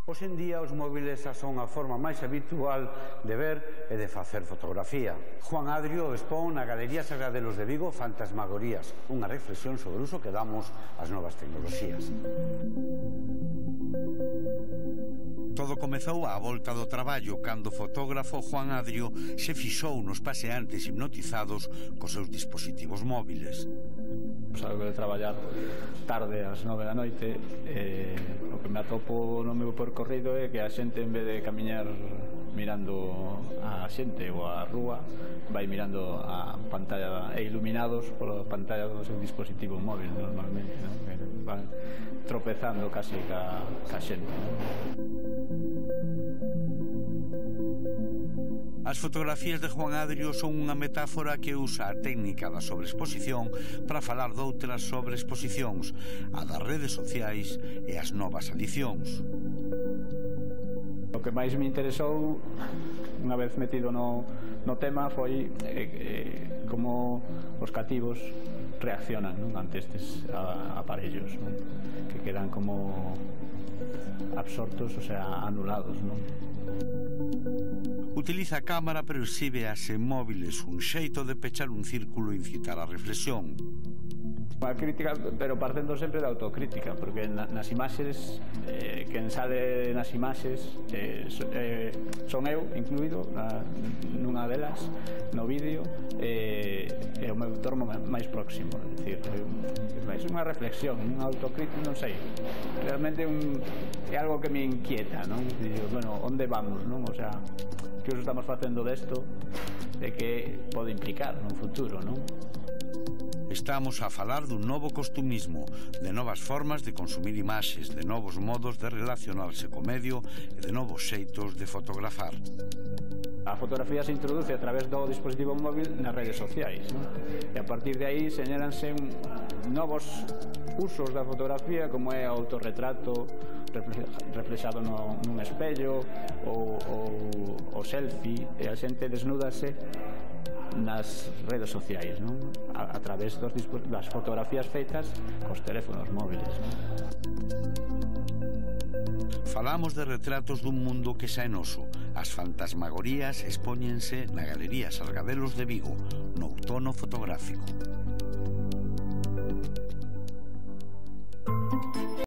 Hoxe en día os móviles son a forma máis habitual de ver e de facer fotografía. Juan Adrio expón na Galería Sargadelos de Vigo Fantasmagorías, unha reflexión sobre o uso que damos ás novas tecnoloxías. Todo comezou á volta do traballo cando o fotógrafo Juan Adrio se fixou nos paseantes hipnotizados cos seus dispositivos móviles. Salgo de traballar tarde ás 9 da noite e o que me atopo no meu percorrido é que a xente, en vez de camiñar mirando a xente ou a rúa, vai mirando a pantalla e iluminados pola pantalla do seu dispositivo móvil normalmente, non? Van tropezando casi ca xente, non? As fotografías de Juan Adrio son unha metáfora que usa a técnica da sobreexposición para falar doutras sobreexposicións, a das redes sociais e as novas adicións. O que máis me interesou, unha vez metido no tema, foi como os cativos reaccionan, non, ante estes aparellos, non? Que quedan como absortos, o sea, anulados, non? Utiliza a cámara pero exhibe as móviles un xeito de pechar un círculo e incitar a reflexión. A crítica, pero partendo sempre da autocrítica, porque nas imaxes, quen sale nas imaxes son eu, incluído nunha delas, no vídeo, e o meu entorno máis próximo. É dicir, é unha reflexión, unha autocrítica, non sei. Realmente é algo que me inquieta, non? Bueno, onde vamos, non? O sea, que uso estamos facendo desto e que pode implicar no futuro, non? Estamos a falar dun novo costumismo, de novas formas de consumir imaxes, de novos modos de relacionarse co medio e de novos xeitos de fotografar. A fotografía se introduce a través do dispositivo móvil nas redes sociais, non? E a partir de aí señalanse novos usos da fotografía, como é o autorretrato reflexado nun espello ou o selfie, e a xente desnúdase nas redes sociais, non? A través das fotografías feitas cos teléfonos móviles, non? Falamos de retratos dun mundo que xa é noso. As fantasmagorías expóñense na Galería Sargadelos de Vigo, no outono fotográfico.